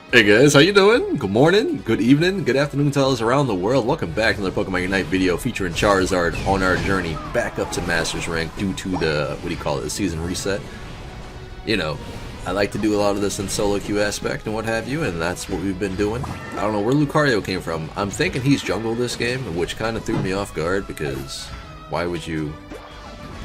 Hey guys, how you doing? Good morning, good evening, good afternoon to us around the world. Welcome back to another Pokemon Unite video featuring Charizard on our journey back up to Master's Rank due to the, the season reset. You know, I like to do a lot of this in solo queue aspect and what have you, and that's what we've been doing. I don't know where Lucario came from. I'm thinking he's jungle this game, which kind of threw me off guard because why would you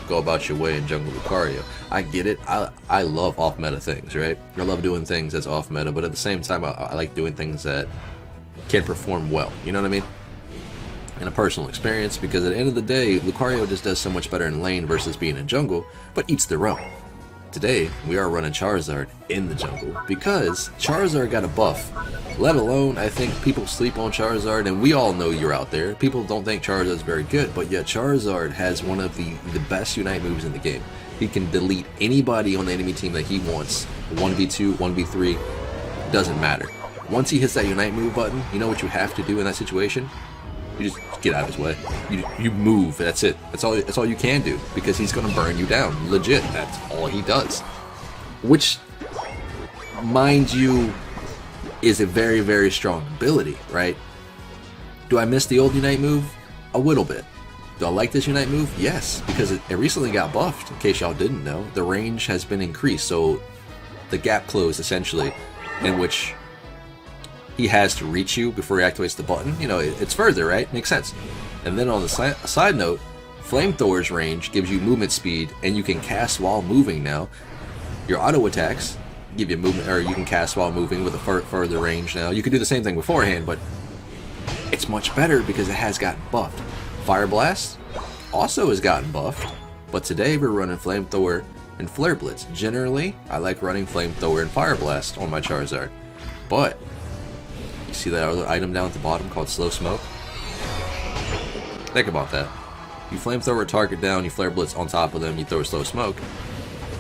go about your way and jungle Lucario? I get it. I love off-meta things, right? I love doing things that's off-meta, but at the same time, I like doing things that can perform well. You know what I mean? In a personal experience, because at the end of the day, Lucario just does so much better in lane versus being in jungle, but each their own. Today, we are running Charizard in the jungle because Charizard got a buff. Let alone, I think people sleep on Charizard, and we all know you're out there. People don't think Charizard is very good, but yet Charizard has one of the best Unite moves in the game. He can delete anybody on the enemy team that he wants. 1v2, 1v3, doesn't matter. Once he hits that Unite move button, you know what you have to do in that situation? You just get out of his way. You move. That's it. That's all you can do, because he's gonna burn you down. Legit. That's all he does. Which, mind you, is a very, very strong ability, right? Do I miss the old Unite move? A little bit. Do I like this Unite move? Yes, because it recently got buffed. In case y'all didn't know, the range has been increased, so the gap closed essentially, in which he has to reach you before he activates the button. You know, it's further, right? Makes sense. And then on the side note, Flamethrower's range gives you movement speed, and you can cast while moving now. Your auto attacks give you movement, or you can cast while moving with a further range now. You could do the same thing beforehand, but it's much better because it has gotten buffed. Fire Blast also has gotten buffed, but today we're running Flamethrower and Flare Blitz. Generally, I like running Flamethrower and Fire Blast on my Charizard, but you see that other item down at the bottom called Slow Smoke? Think about that. You Flamethrower a target down, you Flare Blitz on top of them, you throw a Slow Smoke,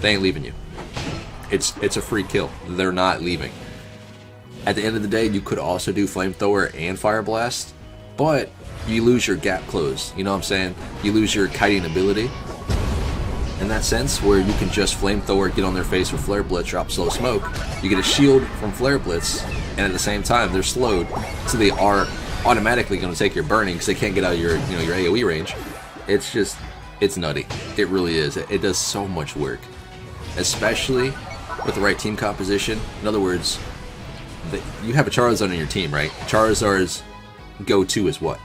they ain't leaving you. It's a free kill. They're not leaving. At the end of the day, you could also do Flamethrower and Fire Blast, but you lose your gap close. You know what I'm saying? You lose your kiting ability in that sense, where you can just Flamethrower, get on their face with Flare Blitz, drop Slow Smoke. You get a shield from Flare Blitz, and at the same time they're slowed, so they are automatically going to take your burning because they can't get out of your your AoE range. It's nutty. It really is. It does so much work, especially with the right team composition. In other words, you have a Charizard on your team, right? Charizard's go-to is what?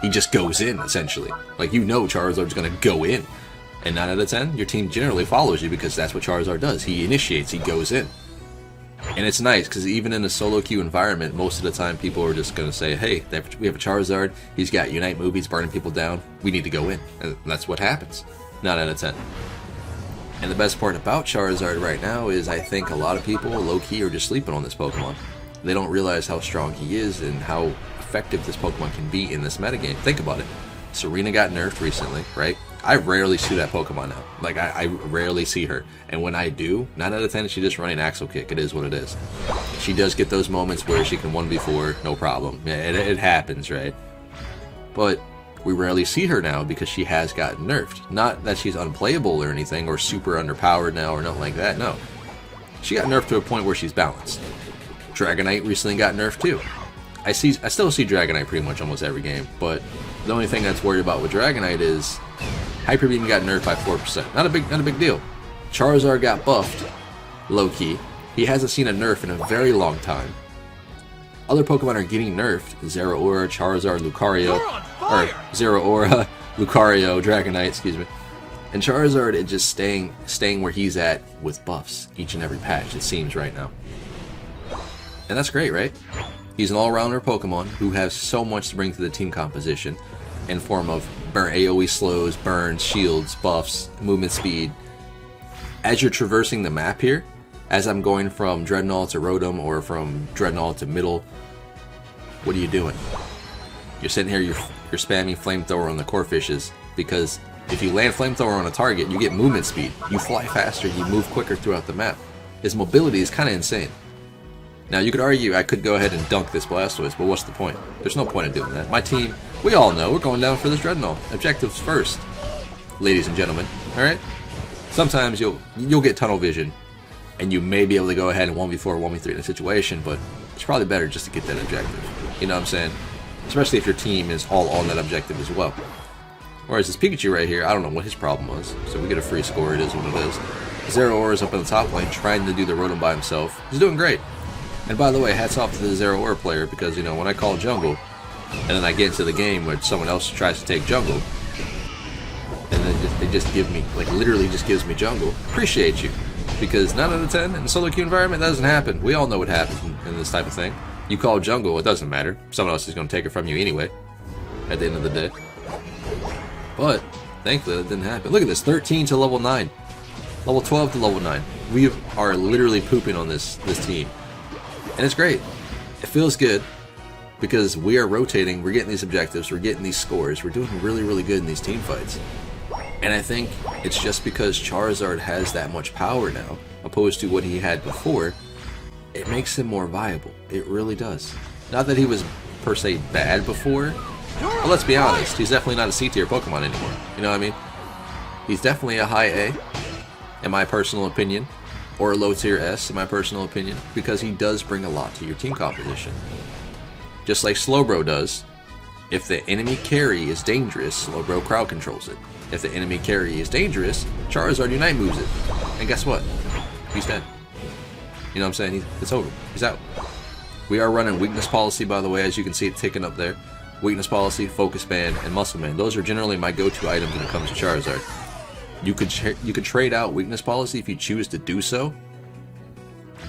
He just goes in, essentially. Like, you know Charizard's going to go in. And 9 out of 10, your team generally follows you because that's what Charizard does. He initiates, he goes in. And it's nice, because even in a solo queue environment, most of the time people are just going to say, hey, we have a Charizard, he's got Unite move, he's burning people down, we need to go in. And that's what happens. 9 out of 10. And the best part about Charizard right now is I think a lot of people, low-key, are just sleeping on this Pokemon. They don't realize how strong he is and how effective this Pokemon can be in this metagame. Think about it. Serena got nerfed recently, right? I rarely see that Pokemon now. Like, I rarely see her. And when I do, 9 out of 10, she's just running Axle Kick. It is what it is. She does get those moments where she can 1v4, no problem. Yeah, it happens, right? But we rarely see her now because she has gotten nerfed. Not that she's unplayable or anything, or super underpowered now, or nothing like that, no. She got nerfed to a point where she's balanced. Dragonite recently got nerfed too. I still see Dragonite pretty much almost every game, but the only thing that's worried about with Dragonite is Hyper Beam got nerfed by 4%. Not a big deal. Charizard got buffed, low key. He hasn't seen a nerf in a very long time. Other Pokemon are getting nerfed. Zeraora, Charizard, Lucario, or Zeraora, Lucario, Dragonite, excuse me. And Charizard is just staying where he's at with buffs each and every patch, it seems right now. And that's great, right? He's an all-rounder Pokemon who has so much to bring to the team composition in form of AoE slows, burns, shields, buffs, movement speed. As you're traversing the map here, as I'm going from Dreadnought to Rotom or from Dreadnought to Middle, what are you doing? You're sitting here, you're spamming Flamethrower on the Corefishes, because if you land Flamethrower on a target, you get movement speed. You fly faster, you move quicker throughout the map. His mobility is kind of insane. Now, you could argue I could go ahead and dunk this Blastoise, but what's the point? There's no point in doing that. My team, we all know we're going down for this Dreadnought. Objectives first, ladies and gentlemen. All right? Sometimes you'll get tunnel vision and you may be able to go ahead and 1v4 or 1v3 in a situation, but it's probably better just to get that objective. You know what I'm saying? Especially if your team is all on that objective as well. Whereas this Pikachu right here, I don't know what his problem was, so we get a free score, it is what it is. Zero Aura is up in the top lane trying to do the Rotom by himself. He's doing great. And by the way, hats off to the Zero Aura player, because, you know, when I call jungle, and then I get into the game where someone else tries to take jungle, and then they just give me, like, literally just gives me jungle. Appreciate you. Because 9 out of 10 in a solo queue environment, that doesn't happen. We all know what happens in this type of thing. You call jungle, it doesn't matter. Someone else is going to take it from you anyway, at the end of the day. But, thankfully, that didn't happen. Look at this, 13 to level 9. Level 12 to level 9. We are literally pooping on this team. And it's great. It feels good. Because we are rotating, we're getting these objectives, we're getting these scores, we're doing really, really good in these team fights. And I think it's just because Charizard has that much power now, opposed to what he had before, it makes him more viable. It really does. Not that he was, per se, bad before, but let's be honest, he's definitely not a C-tier Pokemon anymore. You know what I mean? He's definitely a high A, in my personal opinion, or a low tier S, in my personal opinion, because he does bring a lot to your team composition. Just like Slowbro does, if the enemy carry is dangerous, Slowbro crowd controls it. If the enemy carry is dangerous, Charizard Unite moves it. And guess what? He's dead. You know what I'm saying? It's over. He's out. We are running Weakness Policy, by the way, as you can see it ticking up there. Weakness Policy, Focus Band, and Muscle Man. Those are generally my go-to items when it comes to Charizard. You could trade out Weakness Policy if you choose to do so,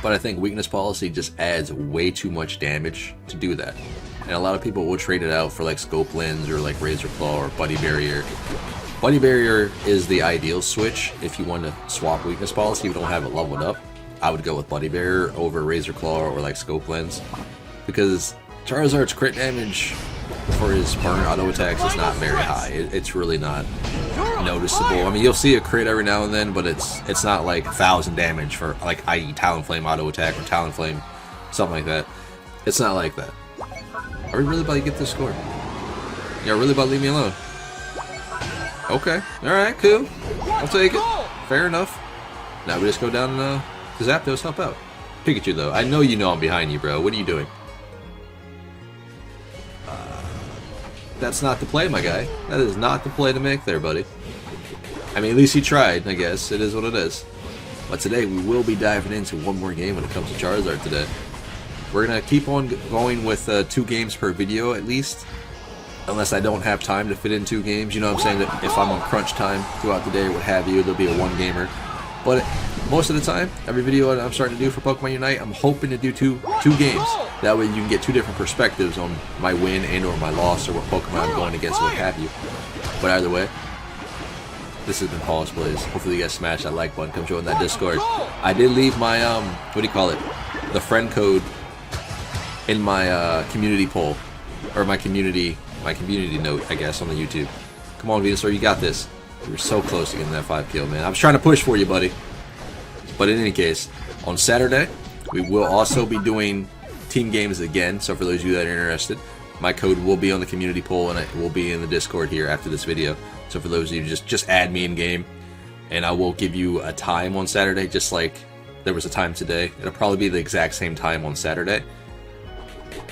but I think Weakness Policy just adds way too much damage to do that. And a lot of people will trade it out for like Scope Lens or like Razor Claw or Buddy Barrier. Buddy Barrier is the ideal switch if you want to swap Weakness Policy, if you don't have it leveled up. I would go with Buddy Barrier over Razor Claw or like Scope Lens. Because Charizard's crit damage for his burn auto attacks is not very high. It's really not noticeable. I mean, you'll see a crit every now and then, but it's not like 1,000 damage for like, i.e. Talonflame auto attack or Talonflame, something like that. It's not like that. Are we really about to get this score? Y'all really about to leave me alone? Okay, alright, cool. I'll take it. Fair enough. Now we just go down to Zapdos, help out. Pikachu though, I know you know I'm behind you, bro. What are you doing? That's not the play, my guy. That is not the play to make there, buddy. I mean, at least he tried, I guess. It is what it is. But today, we will be diving into one more game when it comes to Charizard today. We're going to keep on going with 2 games per video, at least. Unless I don't have time to fit in 2 games. You know what I'm saying? That if I'm on crunch time throughout the day or what have you, there'll be a 1-gamer. But most of the time, every video that I'm starting to do for Pokemon Unite, I'm hoping to do two games. That way you can get 2 different perspectives on my win and or my loss or what Pokemon I'm going against or what have you. But either way, this has been Pawse Plays. Hopefully you guys smash that like button. Come join that Discord. I did leave my, what do you call it? The friend code in my community poll. Or my community note, I guess, on the YouTube. Come on, Venusaur, you got this. We were so close to getting that 5 kill, man. I was trying to push for you, buddy. But in any case, on Saturday, we will also be doing team games again. So for those of you that are interested, my code will be on the community poll and it will be in the Discord here after this video. So for those of you, just add me in game, and I will give you a time on Saturday, just like there was a time today. It'll probably be the exact same time on Saturday,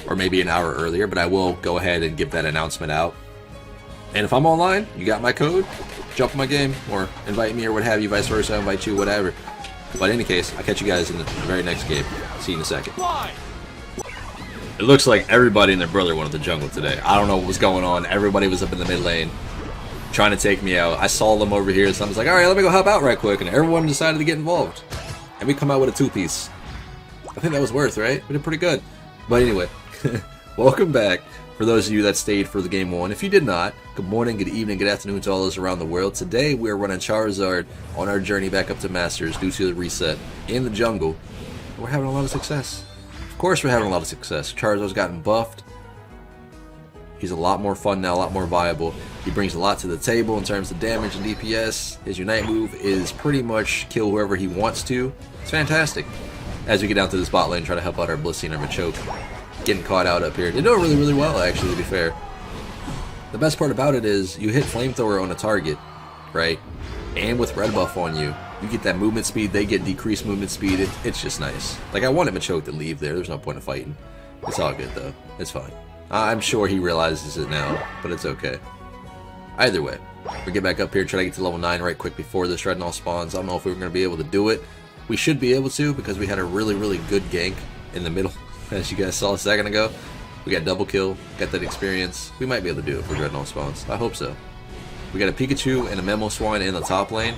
or maybe an hour earlier. But I will go ahead and give that announcement out. And if I'm online, you got my code, jump in my game, or invite me or what have you, vice versa, invite you, whatever. But in any case, I'll catch you guys in the very next game. See you in a second. It looks like everybody and their brother wanted the jungle today. I don't know what was going on. Everybody was up in the mid lane trying to take me out. I saw them over here, so I was like, alright, let me go help out right quick. And everyone decided to get involved. And we come out with a 2-piece. I think that was worth, right? We did pretty good. But anyway, welcome back. For those of you that stayed for the game 1. If you did not, good morning, good evening, good afternoon to all those around the world. Today we are running Charizard on our journey back up to Masters due to the reset in the jungle. And we're having a lot of success. Of course we're having a lot of success. Charizard's gotten buffed. He's a lot more fun now, a lot more viable. He brings a lot to the table in terms of damage and DPS. His Unite move is pretty much kill whoever he wants to. It's fantastic. As we get down to this bot lane, try to help out our Blissey and our Machoke. Getting caught out up here. They're doing really, really well, actually, to be fair. The best part about it is you hit Flamethrower on a target, right? And with red buff on you, You get that movement speed, they get decreased movement speed. It's just nice. Like, I wanted Machoke to leave there. There's no point in fighting. It's all good, though. It's fine. I'm sure he realizes it now, but it's okay. Either way, we'll get back up here and try to get to level 9 right quick before this Dreadnought spawns. I don't know if we were going to be able to do it. We should be able to because we had a really, really good gank in the middle, as you guys saw a second ago. We got double kill, got that experience. We might be able to do it for Dreadnought spawns. I hope so. We got a Pikachu and a Mamoswine in the top lane.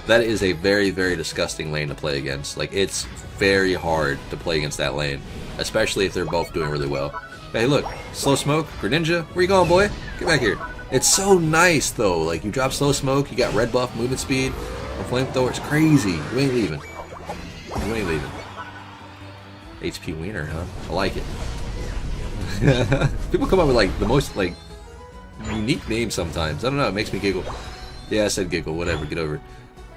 That is a very, very disgusting lane to play against. Like, it's very hard to play against that lane, especially if they're both doing really well. Hey, look, Slow Smoke, Greninja, where you going, boy? Get back here. It's so nice, though. Like, you drop Slow Smoke, you got red buff, movement speed, a flamethrower. It's crazy. You ain't leaving. You ain't leaving. HP Wiener, huh? I like it. People come up with, like, the most, like, unique names sometimes. I don't know, it makes me giggle. Yeah, I said giggle, whatever, get over it.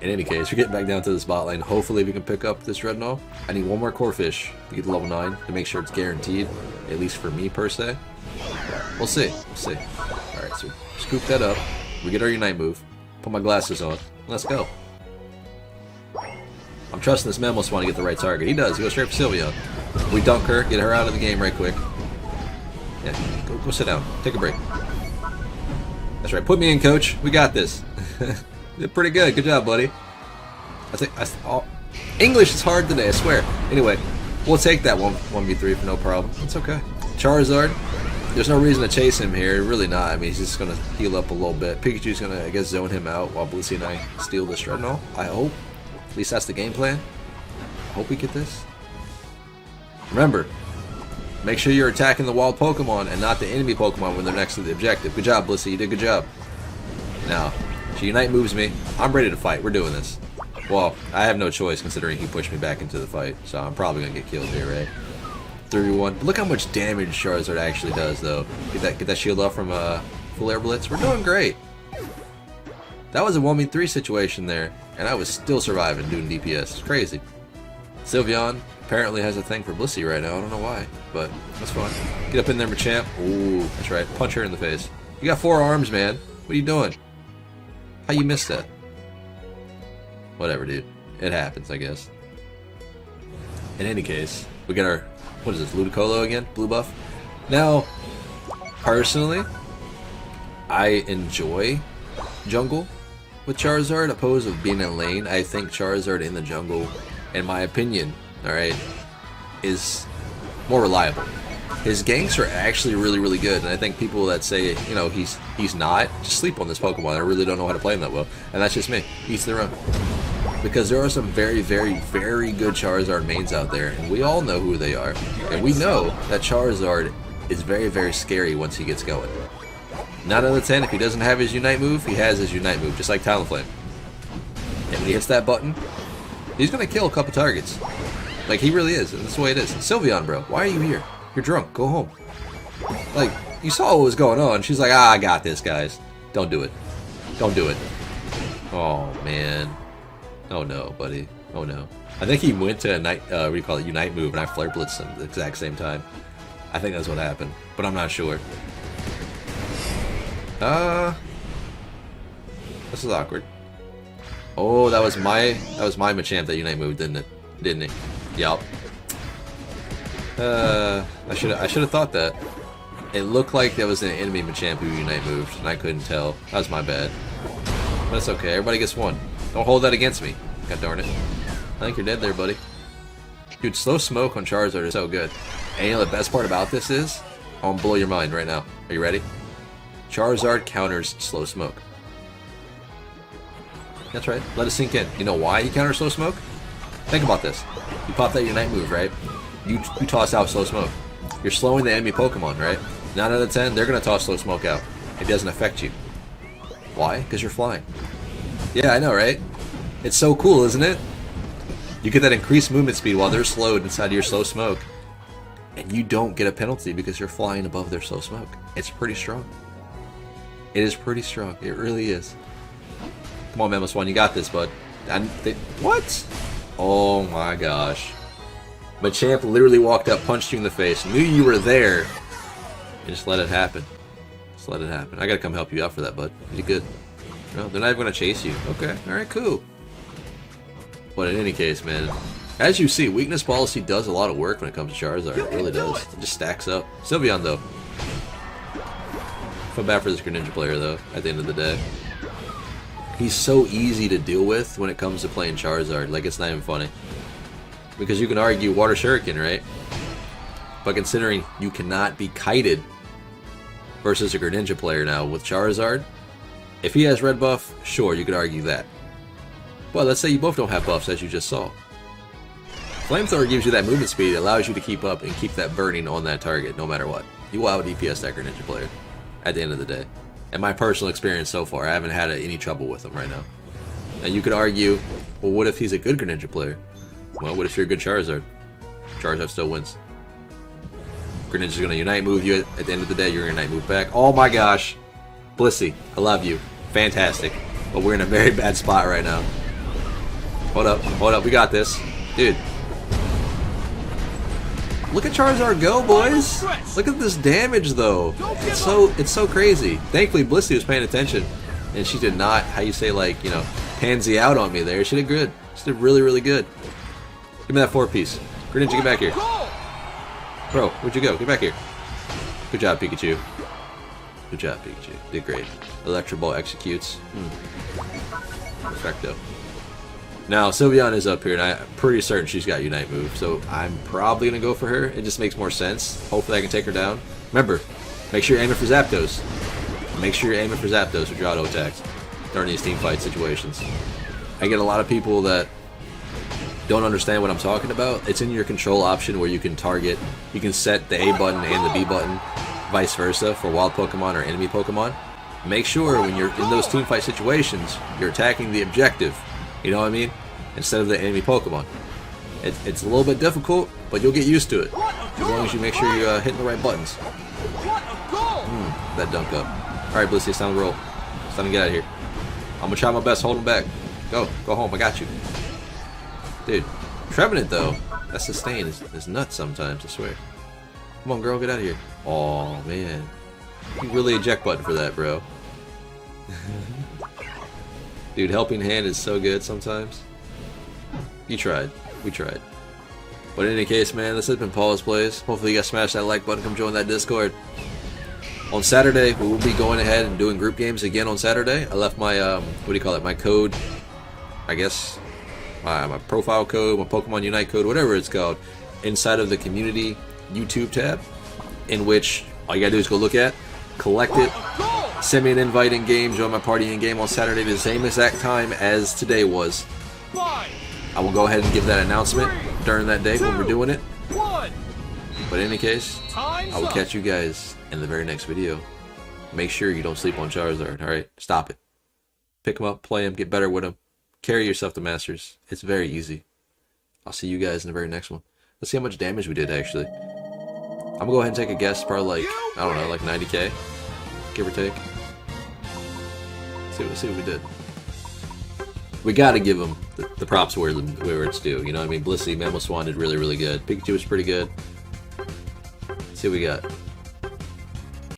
In any case, we're getting back down to the spot lane. Hopefully we can pick up this Dreadnought. I need one more core fish to get to level 9 to make sure it's guaranteed, at least for me per se. We'll see. We'll see. Alright, so scoop that up. We get our Unite move. Put my glasses on. Let's go. I'm trusting this Mamoswine to get the right target. He does. He goes straight for Sylveon. We dunk her, get her out of the game right quick. Yeah, go sit down. Take a break. That's right. Put me in, coach. We got this. Did pretty good. Good job, buddy. English is hard today, I swear. Anyway, we'll take that 1v3 for no problem. It's okay. Charizard. There's no reason to chase him here. Really not. I mean, he's just going to heal up a little bit. Pikachu's going to, I guess, zone him out while Blissey and I steal this Dreadnought. I hope. At least that's the game plan. I hope we get this. Remember, make sure you're attacking the wild Pokemon and not the enemy Pokemon when they're next to the objective. Good job, Blissey. You did a good job. Now, she Unite moves me. I'm ready to fight. We're doing this. Well, I have no choice considering he pushed me back into the fight. So I'm probably going to get killed here, right? 3v1. But look how much damage Charizard actually does, though. Get that shield off from Full Air Blitz. We're doing great. That was a 1v3 situation there. And I was still surviving doing DPS. It's crazy. Sylveon apparently has a thing for Blissey right now. I don't know why, but that's fine. Get up in there, Machamp. Ooh, that's right. Punch her in the face. You got 4 arms, man. What are you doing? How you missed that? Whatever, dude. It happens, I guess. In any case, we got our, what is this, Ludicolo again? Blue buff? Now, personally, I enjoy jungle with Charizard opposed to being in lane. I think Charizard in the jungle, in my opinion, alright, is more reliable. His ganks are actually really, really good, and I think people that say, you know, he's not, just sleep on this Pokemon. I really don't know how to play him that well, and that's just me. Each their own. Because there are some very, very, very good Charizard mains out there, and we all know who they are. And we know that Charizard is very, very scary once he gets going. 9 out of 10, if he doesn't have his Unite move, he has his Unite move, just like Talonflame. And when he hits that button, he's going to kill a couple targets. Like, he really is, and that's the way it is. Sylveon, bro, why are you here? You're drunk. Go home. Like, you saw what was going on. She's like, I got this, guys. Don't do it. Don't do it. Oh, man. Oh, no, buddy. Oh, no. I think he went to a what do you call it, Unite move, and I Flare Blitzed him at the exact same time. I think that's what happened, but I'm not sure. This is awkward. Oh, that was my Machamp that Unite moved, didn't it? Didn't he? Yup. I should have thought that. It looked like there was an enemy Machamp who Unite moved, and I couldn't tell. That was my bad. But it's okay. Everybody gets one. Don't hold that against me. God darn it. I think you're dead there, buddy. Dude, Slow Smoke on Charizard is so good. And you know the best part about this is, I'm gonna blow your mind right now. Are you ready? Charizard counters Slow Smoke. That's right. Let it sink in. You know why he counters Slow Smoke? Think about this. You pop that Unite move, right? You toss out Slow Smoke. You're slowing the enemy Pokemon, right? 9 out of 10, they're going to toss Slow Smoke out. It doesn't affect you. Why? Because you're flying. Yeah, I know, right? It's so cool, isn't it? You get that increased movement speed while they're slowed inside of your Slow Smoke. And you don't get a penalty because you're flying above their Slow Smoke. It's pretty strong. It is pretty strong. It really is. Come on, Mamoswine, you got this, bud. What? Oh my gosh. Machamp literally walked up, punched you in the face, knew you were there, and just let it happen. Just let it happen. I gotta come help you out for that, bud. You good. No, they're not even gonna chase you. Okay, alright, cool. But in any case, man, as you see, weakness policy does a lot of work when it comes to Charizard. It really does. It just stacks up. Sylveon, though. Feel bad for this Greninja player, though, at the end of the day. He's so easy to deal with when it comes to playing Charizard. Like, it's not even funny. Because you can argue Water Shuriken, right? But considering you cannot be kited versus a Greninja player now with Charizard, if he has red buff, sure, you could argue that. But let's say you both don't have buffs, as you just saw. Flamethrower gives you that movement speed, it allows you to keep up and keep that burning on that target, no matter what. You will out DPS that Greninja player, at the end of the day. And my personal experience so far, I haven't had any trouble with him right now. And you could argue, well, what if he's a good Greninja player? Well, what if you're a good Charizard? Charizard still wins. Greninja's gonna Unite move you, at the end of the day, you're gonna Unite move back. Oh my gosh! Blissey, I love you. Fantastic. But we're in a very bad spot right now. Hold up, we got this. Dude. Look at Charizard go, boys! Look at this damage, though. It's so crazy. Thankfully, Blissey was paying attention, and she did not, how you say, like, you know, pansy out on me there. She did good. She did really, really good. Give me that 4-piece. Greninja, get back here. Bro, where'd you go? Get back here. Good job, Pikachu. Good job, Pikachu. Did great. Electro Ball executes. Perfecto. Now, Sylveon is up here, and I'm pretty certain she's got Unite move, so I'm probably going to go for her. It just makes more sense. Hopefully I can take her down. Remember, make sure you're aiming for Zapdos. Make sure you're aiming for Zapdos with your auto attacks during these team fight situations. I get a lot of people that don't understand what I'm talking about. It's in your control option where you can target, you can set the A button and the B button, vice versa, for wild Pokemon or enemy Pokemon. Make sure when you're in those team fight situations, you're attacking the objective. You know what I mean? Instead of the enemy Pokemon. It's a little bit difficult, but you'll get used to it. As long as you make sure you're hitting the right buttons. That dunk up. Alright, Blissey, it's time to roll. It's time to get out of here. I'm gonna try my best, hold him back. Go home, I got you. Dude, Trevenant though, that sustain is nuts sometimes, I swear. Come on, girl, get out of here. Oh man. You really eject button for that, bro. Dude, Helping Hand is so good sometimes. You tried. We tried. But in any case, man, this has been Pawse Plays. Hopefully you guys smash that like button, come join that Discord. On Saturday, we will be going ahead and doing group games again on Saturday. I left my, what do you call it, my code, I guess, my profile code, my Pokemon Unite code, whatever it's called, inside of the community YouTube tab, in which all you gotta do is go look at, collect it, send me an invite in game, join my party in game on Saturday the same exact time as today was. I will go ahead and give that announcement during that day when we're doing it. But in any case, I will catch you guys in the very next video. Make sure you don't sleep on Charizard, alright? Stop it. Pick him up, play him, get better with him. Carry yourself to Masters. It's very easy. I'll see you guys in the very next one. Let's see how much damage we did, actually. I'm gonna go ahead and take a guess, probably like, I don't know, like 90k, give or take. See what we did. We gotta give him the props where it's due, you know what I mean? Blissey, Mamoswine did really, really good. Pikachu was pretty good. Let's see what we got.